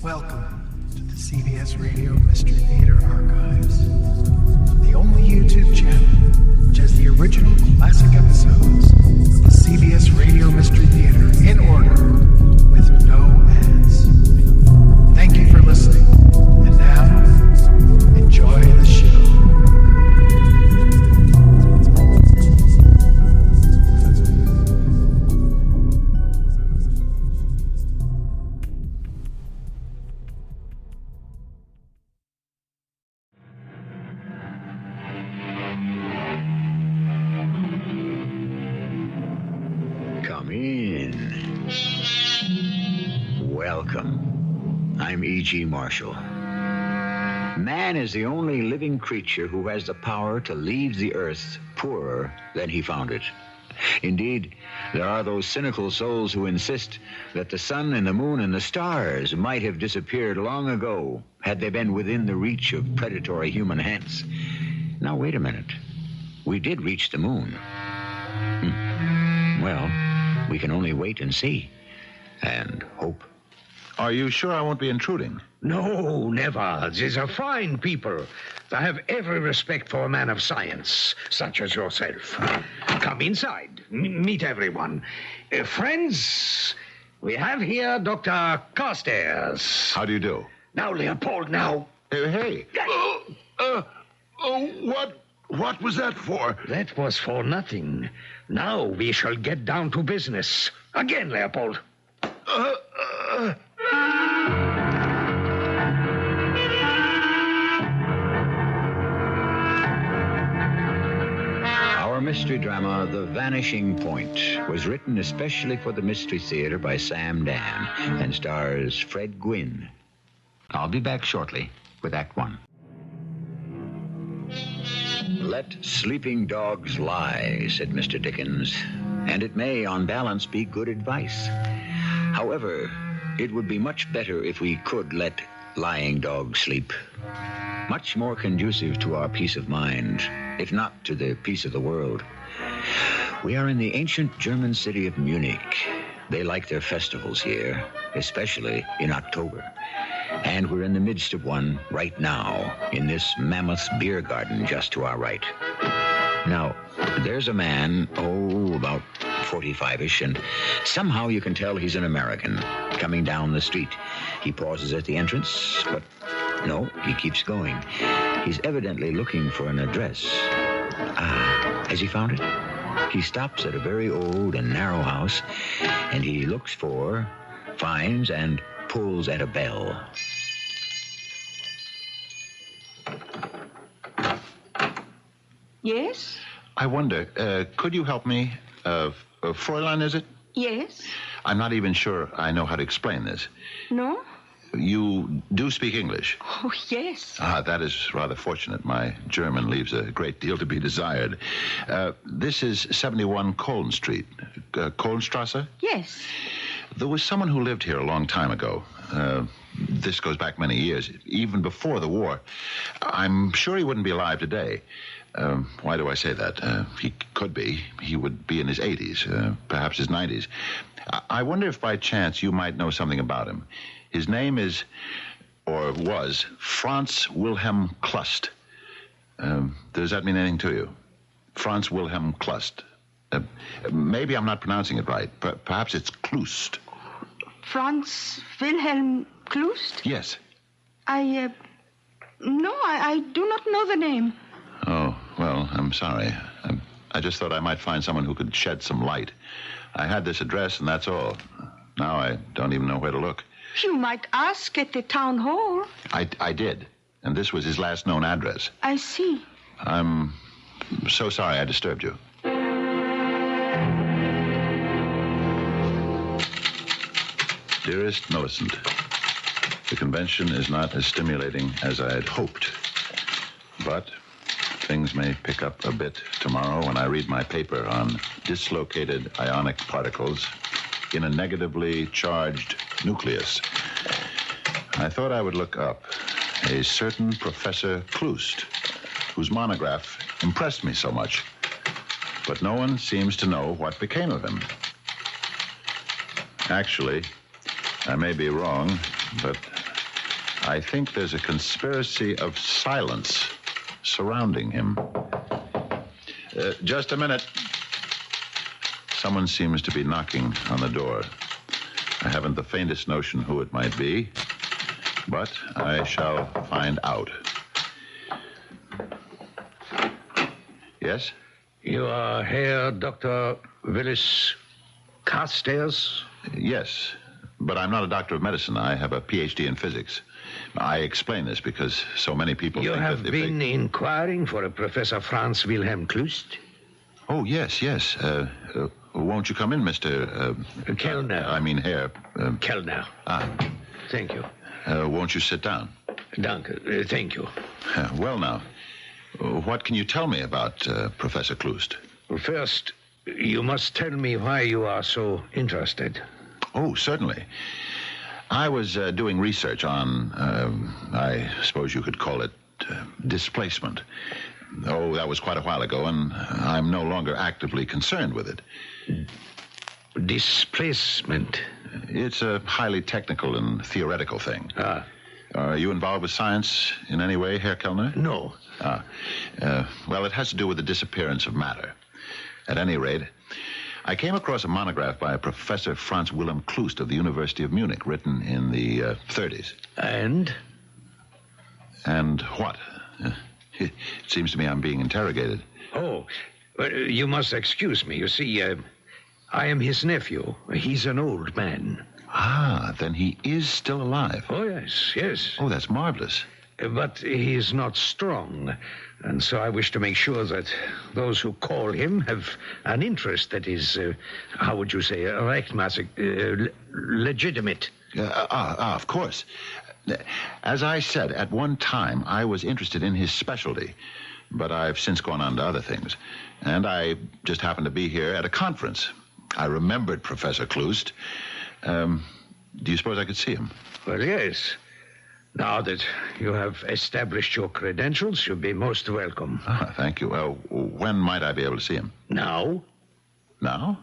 Welcome to the CBS Radio Mystery Theater Archives, the only YouTube channel which has the original classic episodes of the CBS Radio Mystery Theater in order with no ads. Thank you for listening, and now, enjoy the show. Welcome. I'm E.G. Marshall. Man is the only living creature who has the power to leave the earth poorer than he found it. Indeed, there are those cynical souls who insist that the sun and the moon and the stars might have disappeared long ago had they been within the reach of predatory human hands. Now, wait a minute. We did reach the moon. Well, we can only wait and see. And hope. Are you sure I won't be intruding? No, never. These are fine people. I have every respect for a man of science, such as yourself. Come inside. Meet everyone. Friends, we have here Dr. Carstairs. How do you do? Now, Leopold, now. Hey. What was that for? That was for nothing. Now we shall get down to business. Again, Leopold. Our mystery drama, The Vanishing Point, was written especially for the Mystery Theater by Sam Dann and stars Fred Gwynne. I'll be back shortly with Act One. Let sleeping dogs lie, said Mr. Dickens, and it may, on balance, be good advice. However, it would be much better if we could let lying dogs sleep. Much more conducive to our peace of mind, if not to the peace of the world. We are in the ancient German city of Munich. They like their festivals here, especially in October. And we're in the midst of one right now, in this mammoth beer garden just to our right. Now, there's a man, about 45-ish, and somehow you can tell he's an American, coming down the street. He pauses at the entrance, but no, he keeps going. He's evidently looking for an address. Has he found it? He stops at a very old and narrow house, and he looks for, finds, and pulls at a bell. Yes? I wonder, could you help me? Fräulein, is it? Yes? I'm not even sure I know how to explain this. No? You do speak English? Oh, yes. That is rather fortunate. My German leaves a great deal to be desired. This is 71 Koln Street. Kolnstrasse? Yes. There was someone who lived here a long time ago. This goes back many years, even before the war. I'm sure he wouldn't be alive today. Why do I say that? He could be. He would be in his 80s, perhaps his 90s. I wonder if by chance you might know something about him. His name is, or was, Franz Wilhelm Klust. Does that mean anything to you? Franz Wilhelm Klust. Maybe I'm not pronouncing it right. Perhaps it's Klust. Franz Wilhelm Klust? Yes. I do not know the name. Oh, well, I'm sorry. I just thought I might find someone who could shed some light. I had this address, and that's all. Now I don't even know where to look. You might ask at the town hall. I did, and this was his last known address. I see. I'm so sorry I disturbed you. Dearest Millicent, the convention is not as stimulating as I had hoped, but things may pick up a bit tomorrow when I read my paper on dislocated ionic particles in a negatively charged nucleus. I thought I would look up a certain Professor Klust, whose monograph impressed me so much, but no one seems to know what became of him. Actually, I may be wrong, but I think there's a conspiracy of silence surrounding him. Just a minute. Someone seems to be knocking on the door. I haven't the faintest notion who it might be, but I shall find out. Yes? You are Herr Dr. Willis Carstairs? Yes, but I'm not a doctor of medicine. I have a PhD in physics. I explain this because so many people You think have that if been they... inquiring for a Professor Franz Wilhelm Klust? Oh, yes. Won't you come in, Mr... Kellner. I mean, Herr... Kellner. Thank you. Won't you sit down? Danke. Thank you. Well, now, what can you tell me about Professor Klust? First, you must tell me why you are so interested. Oh, certainly. I was doing research on, I suppose you could call it, displacement. Oh, that was quite a while ago, and I'm no longer actively concerned with it. Displacement? It's a highly technical and theoretical thing. Are you involved with science in any way, Herr Kellner? No. Well, it has to do with the disappearance of matter. At any rate, I came across a monograph by Professor Franz Wilhelm Klust of the University of Munich, written in the 30s. And? And what? It seems to me I'm being interrogated. Oh, you must excuse me. You see, I am his nephew. He's an old man. Ah, then he is still alive. Oh, yes. Oh, that's marvelous. But he is not strong, and so I wish to make sure that those who call him have an interest that is, how would you say, legitimate. Of course. As I said, at one time, I was interested in his specialty, but I've since gone on to other things. And I just happened to be here at a conference. I remembered Professor Klust. Do you suppose I could see him? Well, yes. Now that you have established your credentials, you'll be most welcome. Thank you. When might I be able to see him? Now? Now?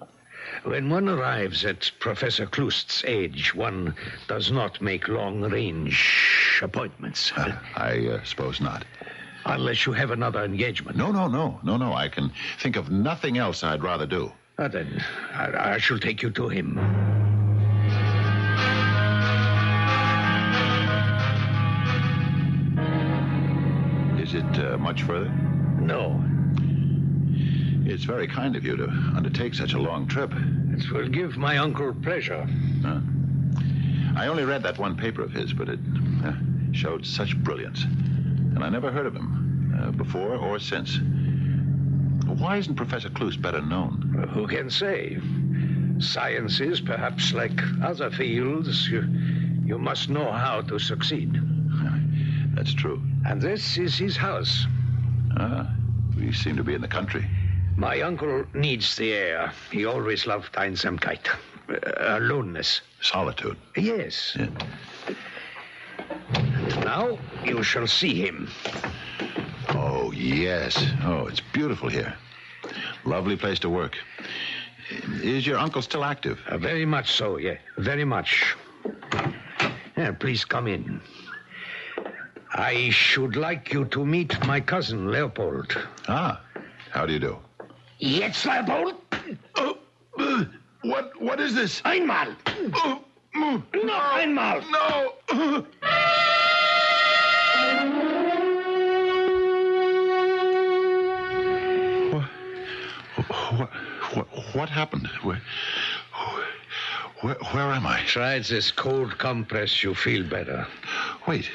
When one arrives at Professor Klust's age, one does not make long-range appointments. I suppose not. Unless you have another engagement. No. I can think of nothing else I'd rather do. Then I shall take you to him. Is it much further? No. It's very kind of you to undertake such a long trip. It will give my uncle pleasure. I only read that one paper of his, but it showed such brilliance. And I never heard of him before or since. Why isn't Professor Klust better known? Who can say? Science is perhaps like other fields. You must know how to succeed. That's true. And this is his house. We seem to be in the country. My uncle needs the air. He always loved Einsamkeit. Aloneness. Solitude. Yes. Yeah. And now you shall see him. Oh, yes. Oh, it's beautiful here. Lovely place to work. Is your uncle still active? Very much so, yeah. Very much. Please come in. I should like you to meet my cousin, Leopold. How do you do? Jetzt, Leopold? What is this? Einmal. Noch einmal. No! What happened? Where am I? Try this cold compress, you feel better. Wait.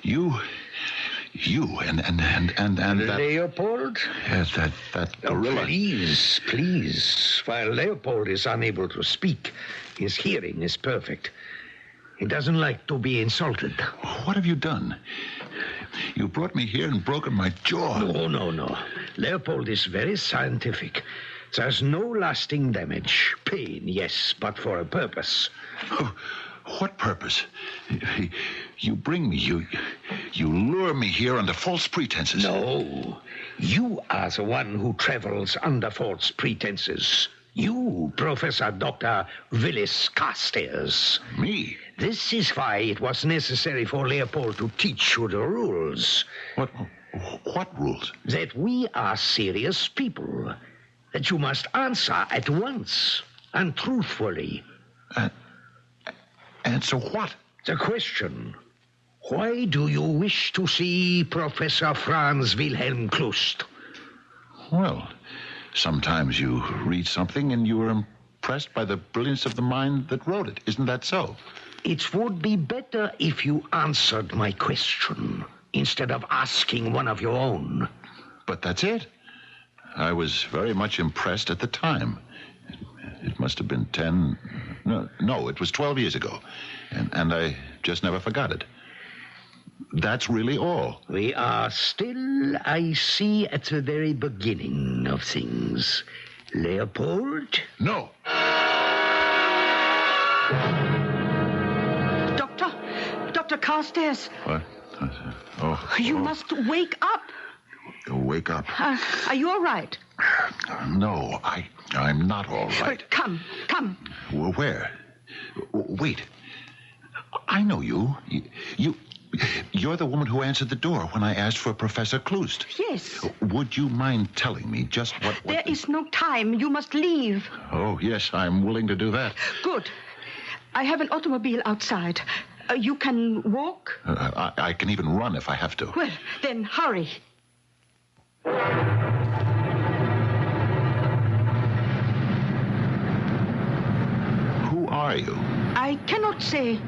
You and that... Leopold? Yes, that gorilla. Please. While Leopold is unable to speak, his hearing is perfect. He doesn't like to be insulted. What have you done? You brought me here and broken my jaw. No. Leopold is very scientific. There's no lasting damage. Pain, yes, but for a purpose. Oh, what purpose? You bring me, you lure me here under false pretenses. No, you are the one who travels under false pretenses. You, Professor Dr. Willis Carstairs. Me? This is why it was necessary for Leopold to teach you the rules. What rules? That we are serious people. That you must answer at once and truthfully. Answer what? The question: why do you wish to see Professor Franz Wilhelm Klust? Well, sometimes you read something and you are impressed by the brilliance of the mind that wrote it. Isn't that so? It would be better if you answered my question instead of asking one of your own. But that's it. I was very much impressed at the time. It must have been 10... No, it was 12 years ago. And I just never forgot it. That's really all. We are still, I see, at the very beginning of things. Leopold? No. Dr. Carstairs. What? You must wake up. Wake up. Are you all right? No, I'm not all right. Come. Well, where? Wait. I know you. You're the woman who answered the door when I asked for Professor Klust. Yes. Would you mind telling me just what... There is no time. You must leave. Oh, yes, I'm willing to do that. Good. I have an automobile outside. You can walk? I can even run if I have to. Well, then hurry. Who are you? I cannot say.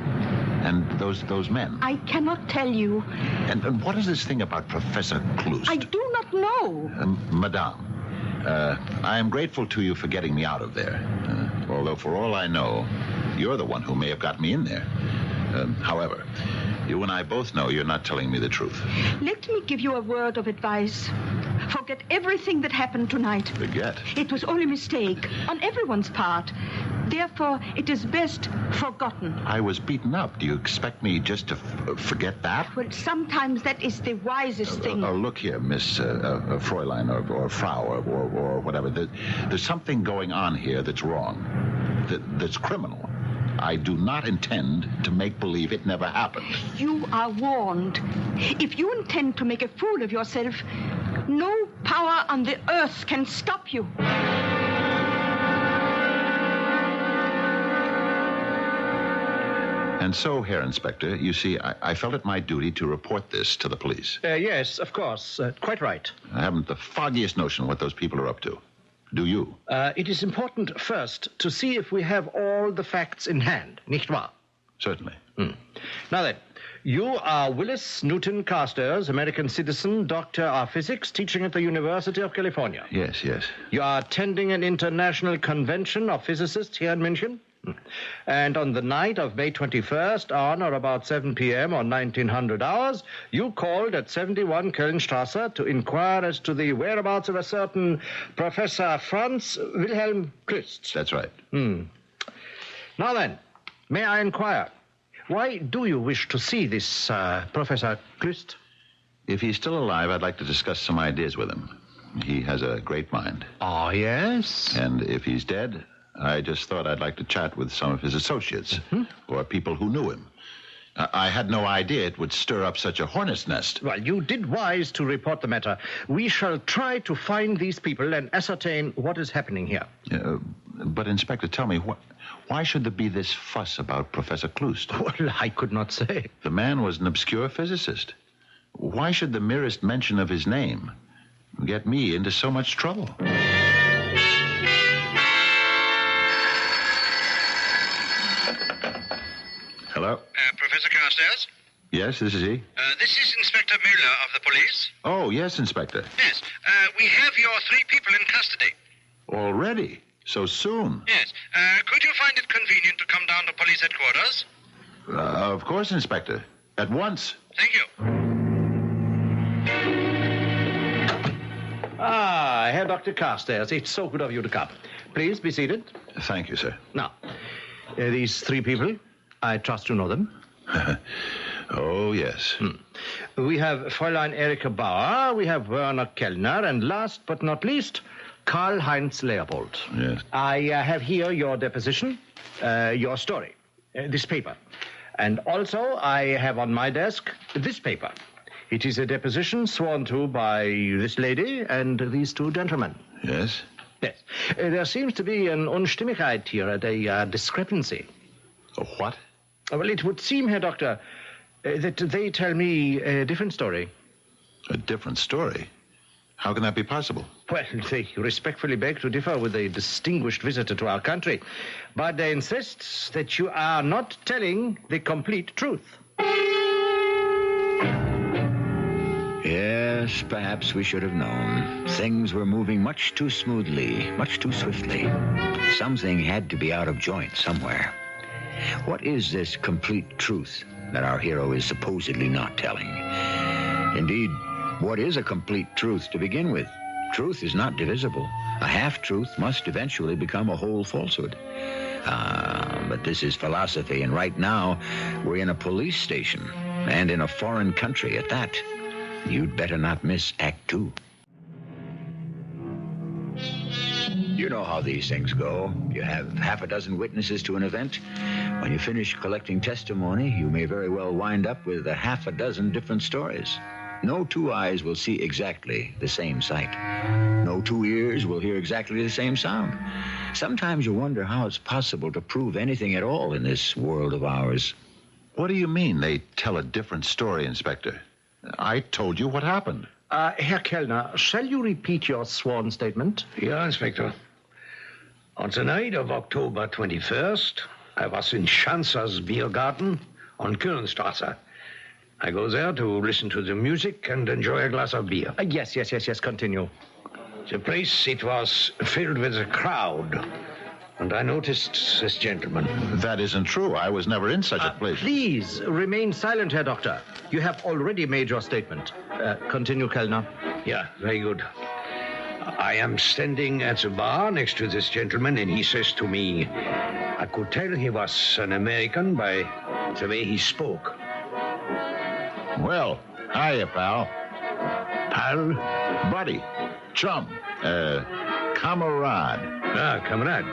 And those men? I cannot tell you. And what is this thing about Professor Klust? I do not know. Madame, I am grateful to you for getting me out of there. Although for all I know, you're the one who may have got me in there. However, you and I both know you're not telling me the truth. Let me give you a word of advice. Forget everything that happened tonight. Forget? It was only a mistake on everyone's part. Therefore, it is best forgotten. I was beaten up. Do you expect me just to forget that? Well, sometimes that is the wisest thing. Look here, Miss Fräulein or Frau or whatever. There's something going on here that's wrong, that's criminal. I do not intend to make believe it never happened. You are warned. If you intend to make a fool of yourself, no power on the earth can stop you. And so, Herr Inspector, you see, I felt it my duty to report this to the police. Yes, of course. Quite right. I haven't the foggiest notion what those people are up to. Do you? It is important first to see if we have all the facts in hand, nicht wahr? Certainly. Now then, you are Willis Newton Carstairs, American citizen, doctor of physics, teaching at the University of California. Yes. You are attending an international convention of physicists here in München. And on the night of May 21st, on or about 7 p.m. or 1900 hours, you called at 71 Kölnstrasse to inquire as to the whereabouts of a certain Professor Franz Wilhelm Klust. That's right. Now then, may I inquire, why do you wish to see this Professor Klust? If he's still alive, I'd like to discuss some ideas with him. He has a great mind. Oh, yes? And if he's dead, I just thought I'd like to chat with some of his associates or people who knew him. I had no idea it would stir up such a hornet's nest. Well, you did wise to report the matter. We shall try to find these people and ascertain what is happening here. But, Inspector, tell me, why should there be this fuss about Professor Klust? Well, I could not say. The man was an obscure physicist. Why should the merest mention of his name get me into so much trouble? Hello? Professor Carstairs? Yes, this is he. This is Inspector Müller of the police. Oh, yes, Inspector. Yes. We have your 3 people in custody. Already? So soon? Yes. Could you find it convenient to come down to police headquarters? Of course, Inspector. At once. Thank you. Ah, Herr Dr. Carstairs, it's so good of you to come. Please be seated. Thank you, sir. Now, these 3 people, I trust you know them. Oh, yes. We have Fräulein Erika Bauer, we have Werner Kellner, and last but not least, Karl-Heinz Leopold. Yes. I have here your deposition, your story, this paper. And also, I have on my desk this paper. It is a deposition sworn to by this lady and these two gentlemen. Yes? Yes. There seems to be an Unstimmigkeit here, a discrepancy. A what? Well, it would seem, Herr Doctor, that they tell me a different story. A different story? How can that be possible? Well, they respectfully beg to differ with a distinguished visitor to our country, but they insist that you are not telling the complete truth. Yes, perhaps we should have known. Things were moving much too smoothly, much too swiftly. Something had to be out of joint somewhere. What is this complete truth that our hero is supposedly not telling? Indeed, what is a complete truth to begin with? Truth is not divisible. A half-truth must eventually become a whole falsehood. But this is philosophy, and right now we're in a police station, and in a foreign country at that. You'd better not miss Act 2. You know how these things go. You have half a dozen witnesses to an event. When you finish collecting testimony, you may very well wind up with a half a dozen different stories. No two eyes will see exactly the same sight. No two ears will hear exactly the same sound. Sometimes you wonder how it's possible to prove anything at all in this world of ours. What do you mean they tell a different story, Inspector? I told you what happened. Herr Kellner, shall you repeat your sworn statement? Yeah, Inspector. On the night of October 21st, I was in Schanzer's beer garden on Kölnstrasse. I go there to listen to the music and enjoy a glass of beer. Yes, continue. The place, it was filled with a crowd, and I noticed this gentleman. That isn't true. I was never in such a place. Please remain silent, Herr Doctor. You have already made your statement. Continue, Kellner. Yeah, very good. I am standing at the bar next to this gentleman, and he says to me, I could tell he was an American by the way he spoke. Well, hiya, pal. Pal? Buddy. Chum. Comrade. Ah, comrade.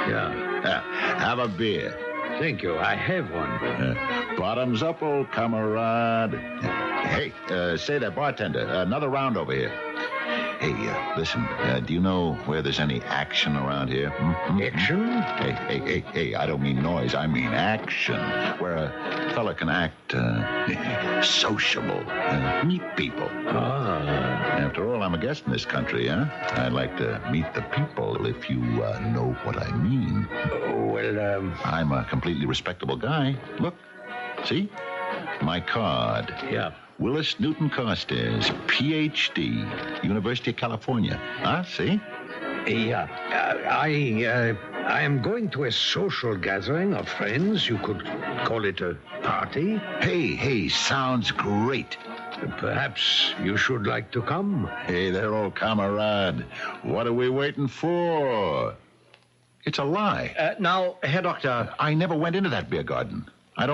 Yeah. Have a beer. Thank you. I have one. Bottoms up, old comrade. Hey, say that, bartender. Another round over here. Hey, listen, do you know where there's any action around here? Action? Hey, I don't mean noise, I mean action. Where a fella can act sociable, meet people. After all, I'm a guest in this country, huh? I'd like to meet the people, if you know what I mean. Oh, well, I'm a completely respectable guy. Look, see? My card. Yeah. Willis Newton Carstairs, Ph.D., University of California. See? Yeah. I am going to a social gathering of friends. You could call it a party. Hey, sounds great. Perhaps you should like to come. Hey there, old comrade. What are we waiting for? It's a lie. Now, Herr Doctor. I never went into that beer garden. I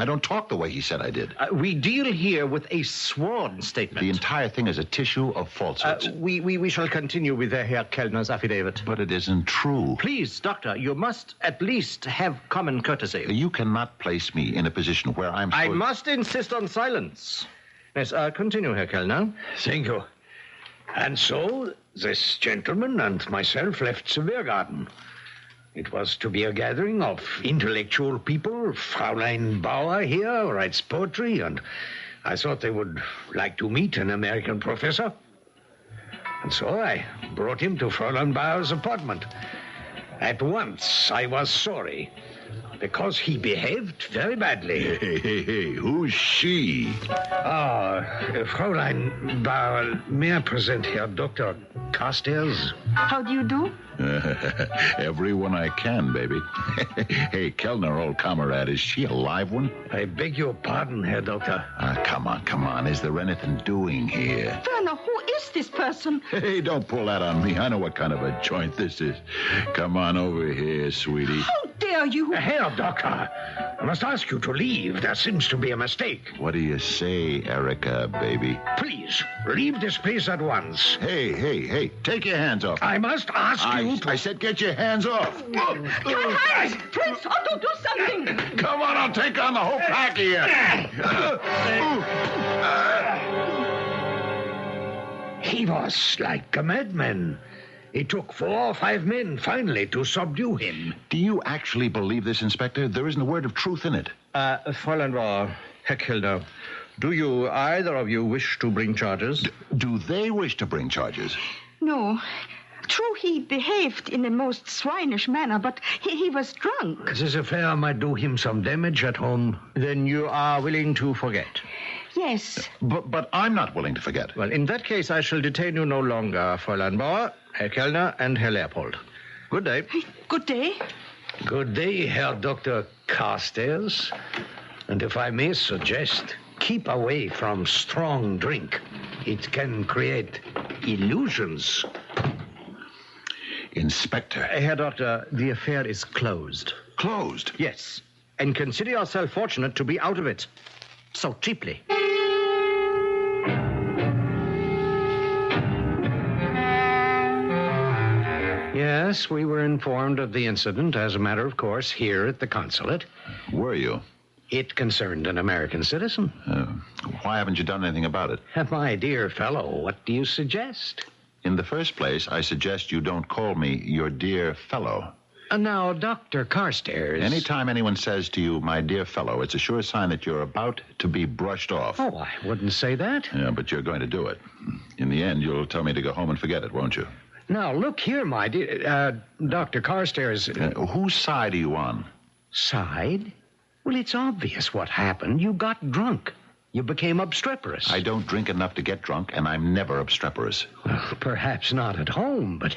don't talk the way he said I did. We deal here with a sworn statement. The entire thing is a tissue of falsehoods. We shall continue with Herr Kellner's affidavit. But it isn't true. Please, Doctor, you must at least have common courtesy. You cannot place me in a position where I must insist on silence. Yes, continue, Herr Kellner. Thank you. And so, this gentleman and myself left the beer garden. It was to be a gathering of intellectual people. Fräulein Bauer here writes poetry, and I thought they would like to meet an American professor. And so I brought him to Fräulein Bauer's apartment. At once, I was sorry, because he behaved very badly. Hey, who's she? Fräulein Bauer, may I present Herr Dr. Carstairs? How do you do? Everyone I can, baby. Hey, Kellner, old comrade, is she a live one? I beg your pardon, Herr Doctor. Come on. Is there anything doing here? Werner, who is this person? Hey, don't pull that on me. I know what kind of a joint this is. Come on over here, sweetie. How dare Doctor, you... Herr Doctor, I must ask you to leave. There seems to be a mistake. What do you say, Erica, baby? Please, leave this place at once. Hey, take your hands off. I must ask you to... I said get your hands off. Hans! Prince Otto, do something! Come on, I'll take on the whole pack here. He was like a madman. It took 4 or 5 men finally to subdue him. Do you actually believe this, Inspector? There isn't a word of truth in it. Fräulein Bauer, Herr Kellner, do you, either of you, wish to bring charges? Do they wish to bring charges? No. True, he behaved in a most swinish manner, but he was drunk. This affair might do him some damage at home. Then you are willing to forget? Yes. But I'm not willing to forget. Well, in that case, I shall detain you no longer, Fräulein Bauer, Herr Kellner, and Herr Leopold. Good day. Good day. Good day, Herr Dr. Carstairs. And if I may suggest, keep away from strong drink. It can create illusions. Inspector. Herr Doctor, the affair is closed. Closed? Yes. And consider yourself fortunate to be out of it. So cheaply. Yes, we were informed of the incident, as a matter of course, here at the consulate. Were you? It concerned an American citizen. Why haven't you done anything about it? My dear fellow, what do you suggest? In the first place, I suggest you don't call me your dear fellow. Now, Dr. Carstairs... Anytime anyone says to you, my dear fellow, it's a sure sign that you're about to be brushed off. Oh, I wouldn't say that. Yeah, but you're going to do it. In the end, you'll tell me to go home and forget it, won't you? Now, look here, my dear... Dr. Carstairs... Whose side are you on? Side? Well, it's obvious what happened. You got drunk. You became obstreperous. I don't drink enough to get drunk, and I'm never obstreperous. Well, perhaps not at home, but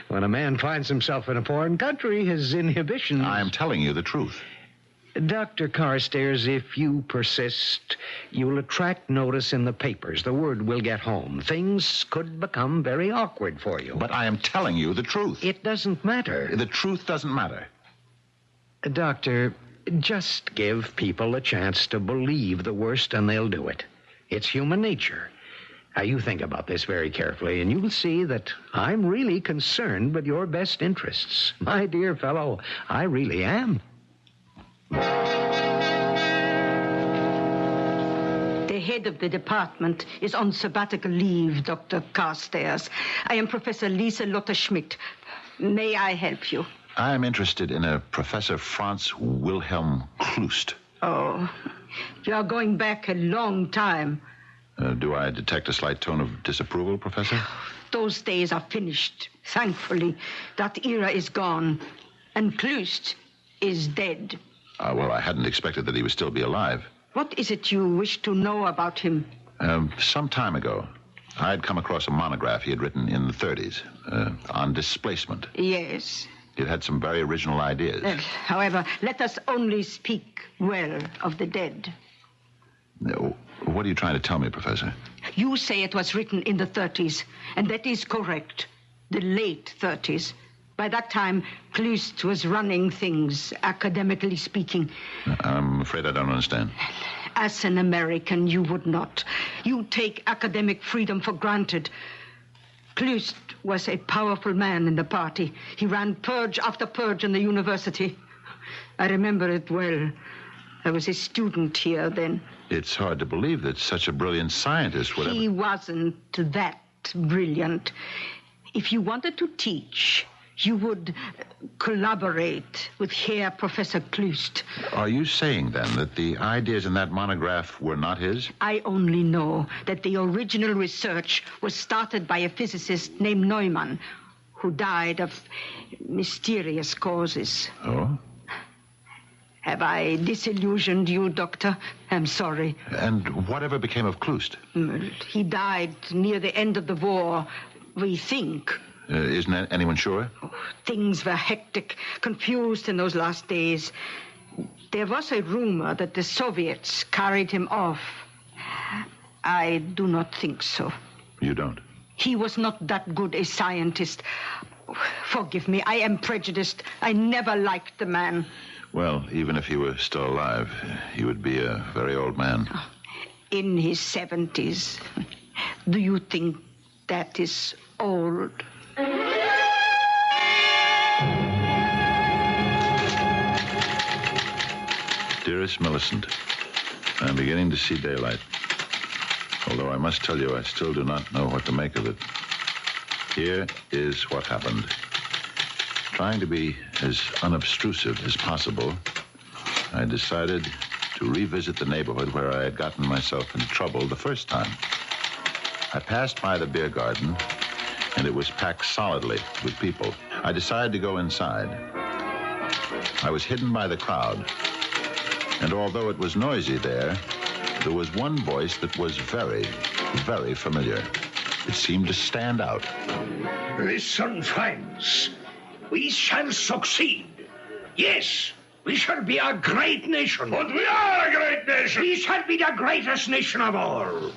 when a man finds himself in a foreign country, his inhibitions... I'm telling you the truth. Dr. Carstairs, if you persist, you'll attract notice in the papers. The word will get home. Things could become very awkward for you. But I am telling you the truth. It doesn't matter. The truth doesn't matter. Doctor, just give people a chance to believe the worst and they'll do it. It's human nature. Now, you think about this very carefully, and you'll see that I'm really concerned with your best interests. My dear fellow, I really am. The head of the department is on sabbatical leave, Dr. Carstairs. I am Professor Lisa Lotte-Schmidt. May I help you? I am interested in a Professor Franz Wilhelm Klust. Oh, you are going back a long time. Do I detect a slight tone of disapproval, Professor? Those days are finished, thankfully. That era is gone. And Klust is dead. Well, I hadn't expected that he would still be alive. What is it you wish to know about him? Some time ago, I had come across a monograph he had written in the 30s on displacement. Yes. It had some very original ideas. However, let us only speak well of the dead. What are you trying to tell me, Professor? You say it was written in the 30s, and that is correct. The late 30s. By that time, Klust was running things, academically speaking. I'm afraid I don't understand. As an American, you would not. You take academic freedom for granted. Klust was a powerful man in the party. He ran purge after purge in the university. I remember it well. I was a student here then. It's hard to believe that such a brilliant scientist would He wasn't that brilliant. If you wanted to teach, you would collaborate with Herr Professor Klust. Are you saying, then, that the ideas in that monograph were not his? I only know that the original research was started by a physicist named Neumann, who died of mysterious causes. Oh? Have I disillusioned you, Doctor? I'm sorry. And whatever became of Klust? He died near the end of the war, we think. Isn't anyone sure? Things were hectic, confused in those last days. There was a rumor that the Soviets carried him off. I do not think so. You don't? He was not that good a scientist. Forgive me, I am prejudiced. I never liked the man. Well, even if he were still alive, he would be a very old man. In his 70s. Do you think that is old? Dearest Millicent, I'm beginning to see daylight. Although I must tell you, I still do not know what to make of it. Here is what happened. Trying to be as unobtrusive as possible, I decided to revisit the neighborhood where I had gotten myself into trouble the first time. I passed by the beer garden, and it was packed solidly with people. I decided to go inside. I was hidden by the crowd, and although it was noisy there was one voice that was very, very familiar. It seemed to stand out. Listen, friends. We shall succeed. Yes, we shall be a great nation. But we are a great nation. We shall be the greatest nation of all.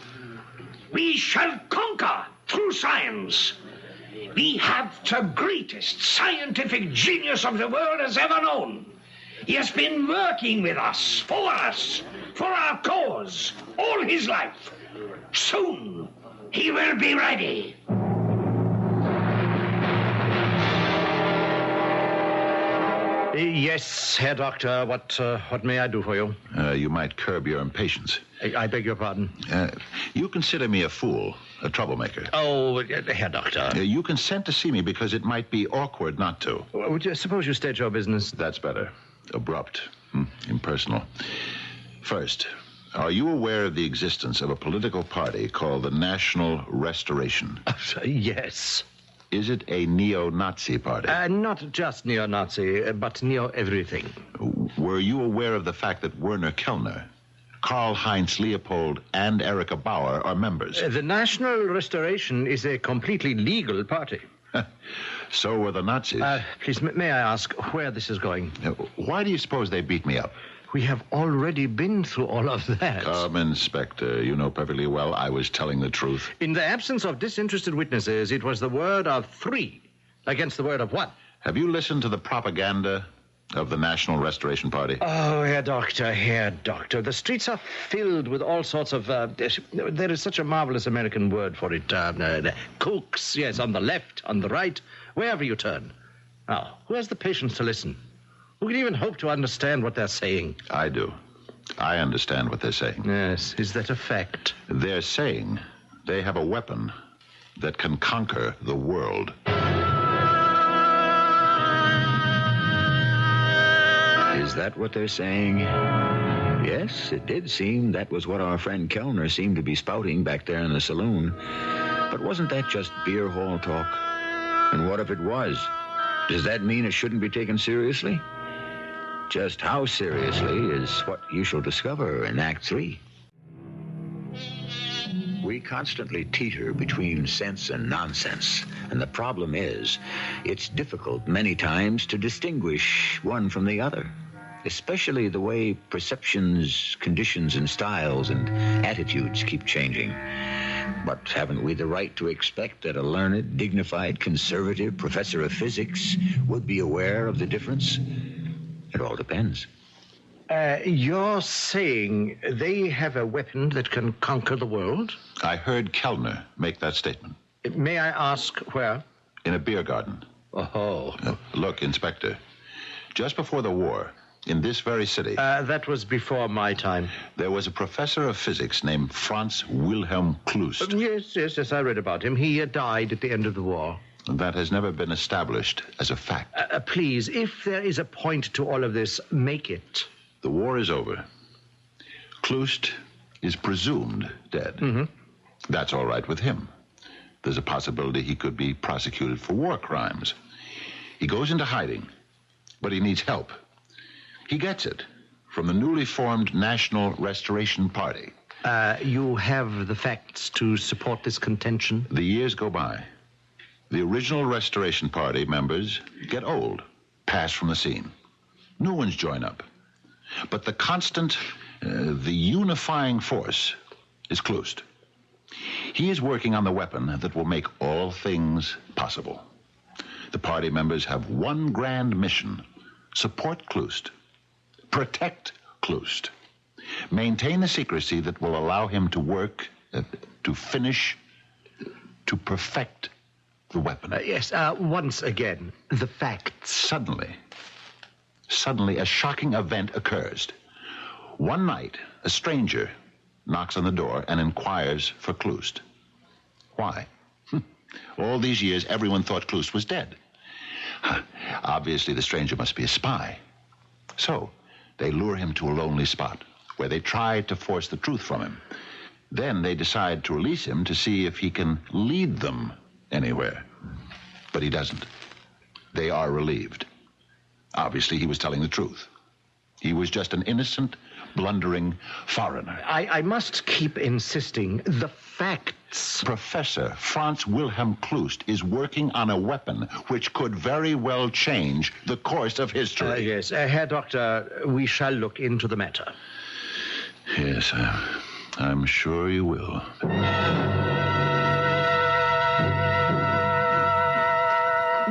We shall conquer through science. We have the greatest scientific genius of the world has ever known. He has been working with us, for our cause, all his life. Soon, he will be ready. Yes, Herr Doctor. What may I do for you? You might curb your impatience. I beg your pardon? You consider me a fool, a troublemaker. Oh, Herr Doctor. You consent to see me because it might be awkward not to. Suppose you state your business? That's better. Abrupt, impersonal. First, are you aware of the existence of a political party called the National Restoration? Yes. Is it a neo-Nazi party? Not just neo-Nazi, but neo-everything. Were you aware of the fact that Werner Kellner, Karl-Heinz Leopold, and Erika Bauer are members? The National Restoration is a completely legal party. So were the Nazis. Please, may I ask where this is going? Why do you suppose they beat me up? We have already been through all of that. Come, Inspector. You know perfectly well I was telling the truth. In the absence of disinterested witnesses, it was the word of 3 against the word of 1. Have you listened to the propaganda of the National Restoration Party? Oh, Herr Doctor. The streets are filled with all sorts of... there is such a marvelous American word for it. Kooks, yes, on the left, on the right, wherever you turn. Now, who has the patience to listen? Who can even hope to understand what they're saying? I do. I understand what they're saying. Yes, is that a fact? They're saying they have a weapon that can conquer the world. Is that what they're saying? Yes, it did seem that was what our friend Kellner seemed to be spouting back there in the saloon. But wasn't that just beer hall talk? And what if it was? Does that mean it shouldn't be taken seriously? Just how seriously is what you shall discover in Act 3. We constantly teeter between sense and nonsense, and the problem is, it's difficult many times to distinguish one from the other, especially the way perceptions, conditions, and styles and attitudes keep changing. But haven't we the right to expect that a learned, dignified, conservative professor of physics would be aware of the difference? It all depends. You're saying they have a weapon that can conquer the world? I heard Kellner make that statement. May I ask where? In a beer garden. Oh. Look, Inspector, just before the war, in this very city... that was before my time. There was a professor of physics named Franz Wilhelm Klust. Yes, I read about him. He died at the end of the war. That has never been established as a fact. Please, if there is a point to all of this, make it. The war is over. Klust is presumed dead. Mm-hmm. That's all right with him. There's a possibility he could be prosecuted for war crimes. He goes into hiding, but he needs help. He gets it from the newly formed National Restoration Party. You have the facts to support this contention? The years go by. The original Restoration Party members get old, pass from the scene. New ones join up. But the constant, the unifying force is Klust. He is working on the weapon that will make all things possible. The party members have one grand mission: support Kloust, protect Kloust, maintain a secrecy that will allow him to work, to finish, to perfect the weapon. Yes, once again, the facts. Suddenly, a shocking event occurs. One night, a stranger knocks on the door and inquires for Kloust. Why? All these years, everyone thought Kloust was dead. Obviously, the stranger must be a spy. So, they lure him to a lonely spot where they try to force the truth from him. Then they decide to release him to see if he can lead them anywhere. But he doesn't. They are relieved. Obviously, he was telling the truth. He was just an innocent, blundering foreigner. I must keep insisting the facts. Professor Franz Wilhelm Kloust is working on a weapon which could very well change the course of history. Yes, Herr Doctor, we shall look into the matter. Yes, I'm sure you will.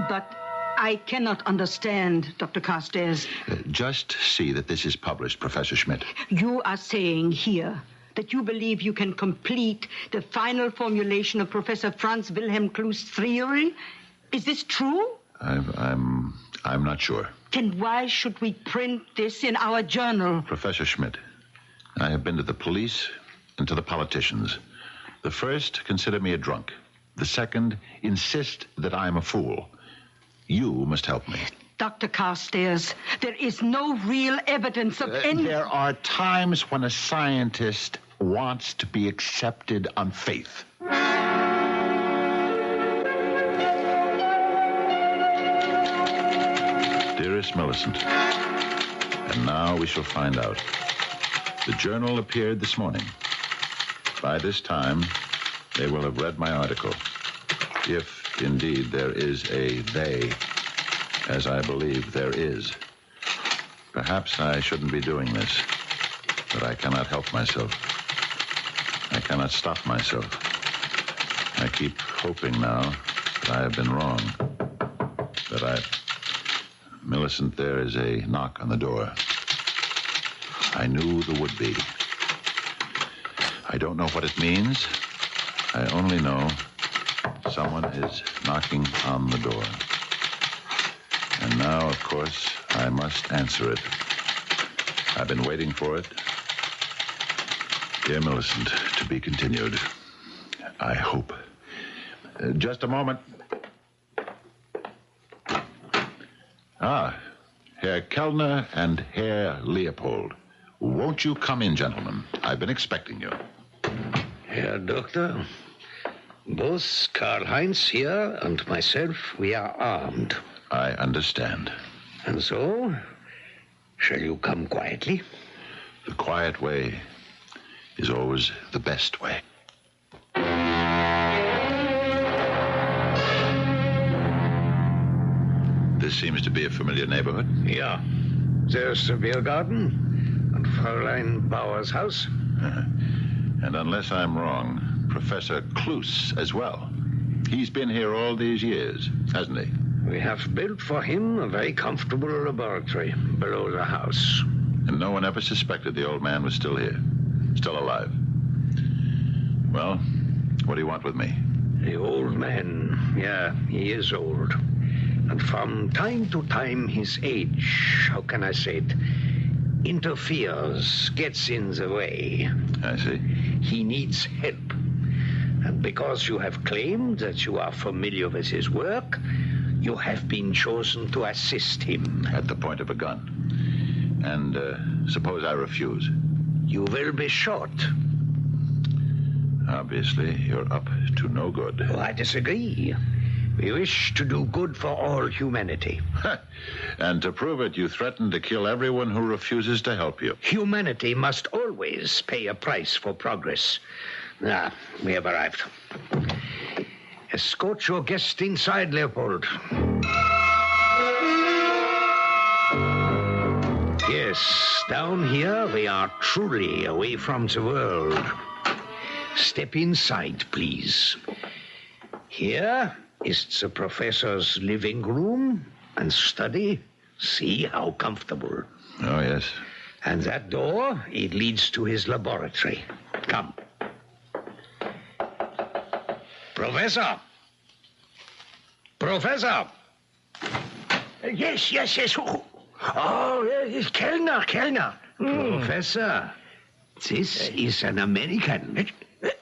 But I cannot understand, Dr. Carstairs. Just see that this is published, Professor Schmidt. You are saying here that you believe you can complete the final formulation of Professor Franz Wilhelm Kloust's theory? Is this true? I'm not sure. Then why should we print this in our journal? Professor Schmidt, I have been to the police and to the politicians. The first consider me a drunk. The second insist that I am a fool. You must help me. Dr. Carstairs, there is no real evidence of any... There are times when a scientist wants to be accepted on faith. Dearest Millicent, and now we shall find out. The journal appeared this morning. By this time, they will have read my article. If, indeed, there is a they, as I believe there is. Perhaps I shouldn't be doing this, but I cannot help myself. I cannot stop myself. I keep hoping now that I have been wrong. Millicent, there is a knock on the door. I knew there would be. I don't know what it means. I only know someone is knocking on the door. And now, of course, I must answer it. I've been waiting for it. Dear Millicent, to be continued. I hope. Just a moment. Herr Kellner and Herr Leopold. Won't you come in, gentlemen? I've been expecting you. Herr Doctor, both Karl-Heinz here and myself, we are armed. I understand. And so, shall you come quietly? The quiet way is always the best way. This seems to be a familiar neighborhood. Yeah. There's the beer garden and Fräulein Bauer's house. And unless I'm wrong, Professor Kloust as well. He's been here all these years, hasn't he? We have built for him a very comfortable laboratory below the house. And no one ever suspected the old man was still here, still alive. Well, what do you want with me? The old man, yeah, he is old. And from time to time, his age, how can I say it, interferes, gets in the way. I see. He needs help. And because you have claimed that you are familiar with his work, you have been chosen to assist him. At the point of a gun. And suppose I refuse? You will be shot. Obviously, you're up to no good. Oh, I disagree. We wish to do good for all humanity. And to prove it, you threaten to kill everyone who refuses to help you. Humanity must always pay a price for progress. Ah, we have arrived. Escort your guest inside, Leopold. Yes, down here we are truly away from the world. Step inside, please. Here is the professor's living room and study. See how comfortable. Oh, yes. And that door, it leads to his laboratory. Come. Professor! Professor! Yes. Oh, yes, Kellner. Professor, this is an American.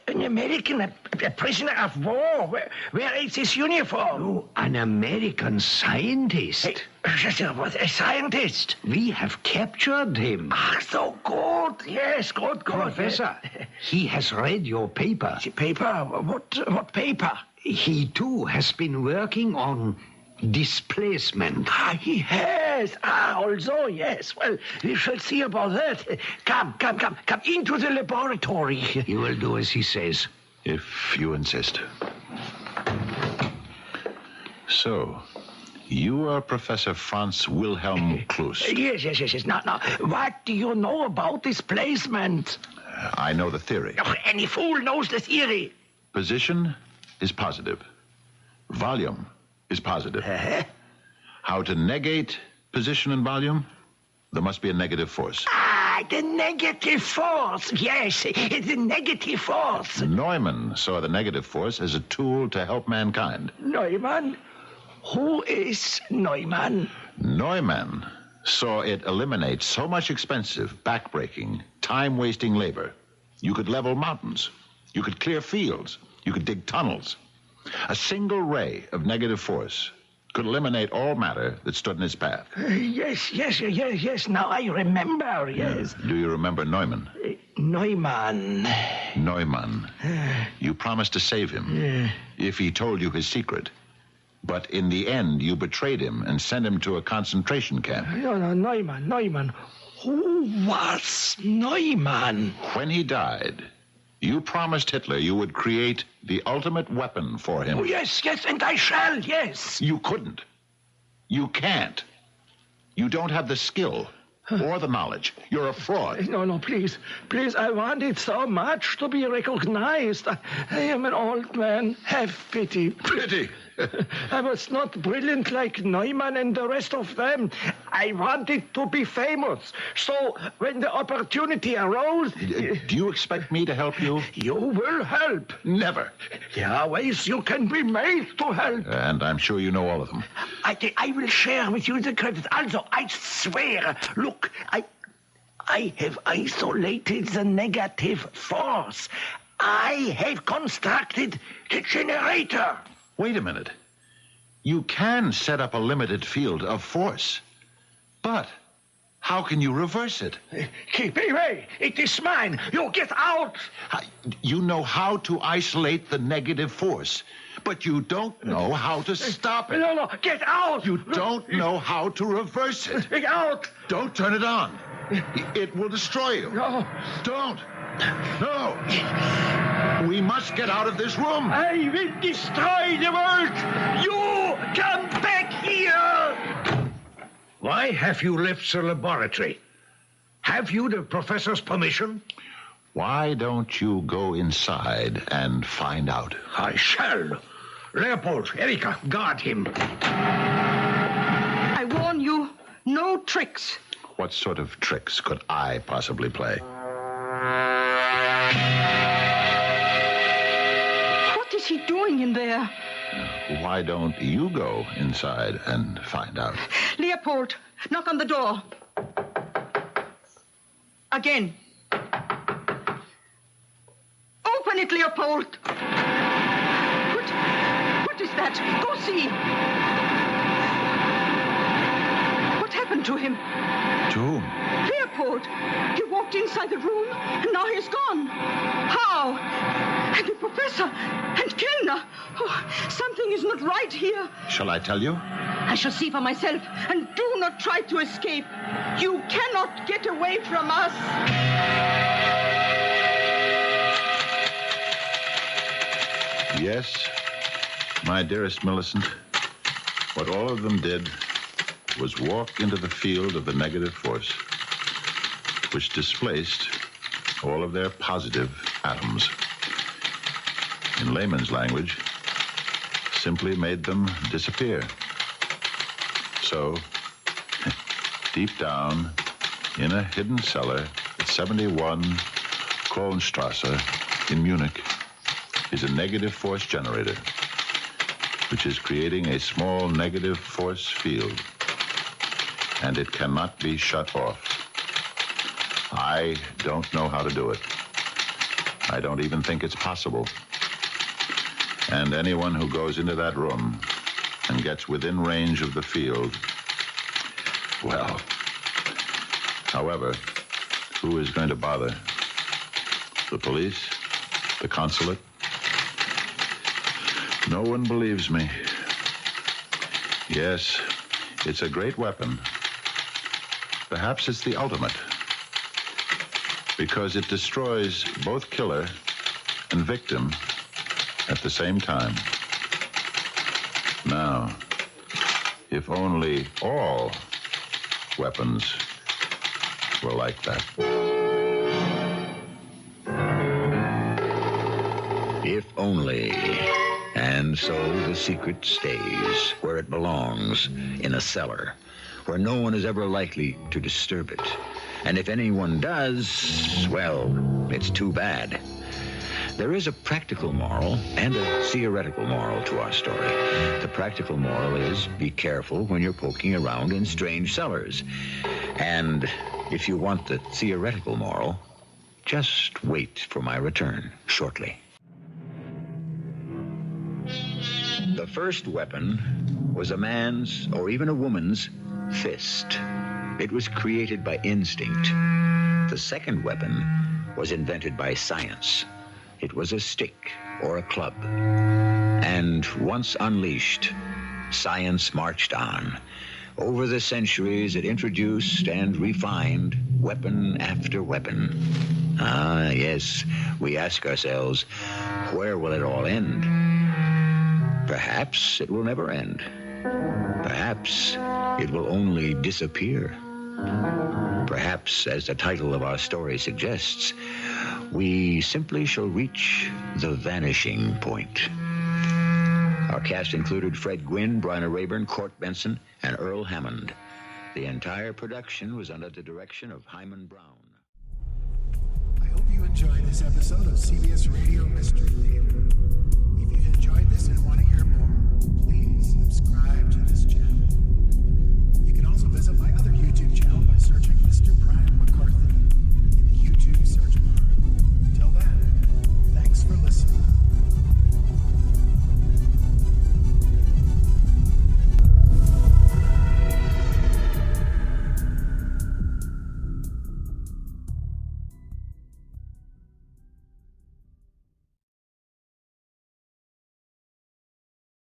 An American, a prisoner of war. Where is his uniform? Oh, an American scientist. A scientist. We have captured him. Ah, so good. Yes, good. Professor, he has read your paper. The paper? What paper? He, too, has been working on displacement. Ah, he has. Also, yes. Well, we shall see about that. Come into the laboratory. You will do as he says. If you insist. So, you are Professor Franz Wilhelm Klus. Yes. Now, what do you know about displacement? I know the theory. Oh, any fool knows the theory. Position is positive. Volume is positive. How to negate position and volume? There must be a negative force. Ah, the negative force. Yes, it's the negative force. Neumann saw the negative force as a tool to help mankind. Neumann? Who is Neumann? Neumann saw it eliminate so much expensive, backbreaking, time-wasting labor. You could level mountains. You could clear fields. You could dig tunnels. A single ray of negative force could eliminate all matter that stood in its path. Yes. Now I remember, yes. Do you remember Neumann? Neumann. You promised to save him if he told you his secret. But in the end, you betrayed him and sent him to a concentration camp. No, Neumann. Who was Neumann? When he died, you promised Hitler you would create the ultimate weapon for him. Oh, yes, and I shall, yes. You couldn't. You can't. You don't have the skill or the knowledge. You're a fraud. No, please, I want it so much to be recognized. I am an old man. Have pity. Pity? I was not brilliant like Neumann and the rest of them. I wanted to be famous. So when the opportunity arose... Do you expect me to help you? You will help. Never. There are ways you can be made to help. And I'm sure you know all of them. I will share with you the credit. Also, I swear, look, I have isolated the negative force. I have constructed the generator. Wait a minute. You can set up a limited field of force. But how can you reverse it? Keep away. It is mine. You get out. You know how to isolate the negative force, but you don't know how to stop it. No, get out. You don't know how to reverse it. Get out. Don't turn it on. It will destroy you. No. Don't. No. We must get out of this room. I will destroy the world. You come back here. Why have you left the laboratory? Have you the professor's permission? Why don't you go inside and find out? I shall. Leopold, Erika, guard him. I warn you, no tricks. What sort of tricks could I possibly play? What is he doing in there? Why don't you go inside and find out? Leopold, knock on the door. Again. Open it, Leopold. What is that? Go see. What happened to him? To whom? Leopold. He walked inside the room, and now he's gone. How? And the professor and Kellner. Oh, something is not right here. Shall I tell you? I shall see for myself, and do not try to escape. You cannot get away from us. Yes, my dearest Millicent, what all of them did was walk into the field of the negative force, which displaced all of their positive atoms. In layman's language, simply made them disappear. So, deep down, in a hidden cellar at 71 Kronstrasse in Munich, is a negative force generator, which is creating a small negative force field, and it cannot be shut off. I don't know how to do it. I don't even think it's possible. And anyone who goes into that room and gets within range of the field, well, however, who is going to bother? The police? The consulate? No one believes me. Yes, it's a great weapon. Perhaps it's the ultimate, because it destroys both killer and victim at the same time. Now, if only all weapons were like that. If only. And so the secret stays where it belongs, in a cellar, where no one is ever likely to disturb it. And if anyone does, well, it's too bad. There is a practical moral and a theoretical moral to our story. The practical moral is be careful when you're poking around in strange cellars. And if you want the theoretical moral, just wait for my return shortly. The first weapon was a man's, or even a woman's, fist. It was created by instinct. The second weapon was invented by science. It was a stick or a club. And once unleashed, science marched on. Over the centuries, it introduced and refined weapon after weapon. Ah, yes, we ask ourselves, where will it all end? Perhaps it will never end. Perhaps it will only disappear. Perhaps, as the title of our story suggests, we simply shall reach the vanishing point. Our cast included Fred Gwynne, Bryna Raeburn, Court Benson, and Earl Hammond. The entire production was under the direction of Hyman Brown. I hope you enjoyed this episode of CBS Radio Mystery Theater. If you've enjoyed this and want to hear more, please subscribe to this channel.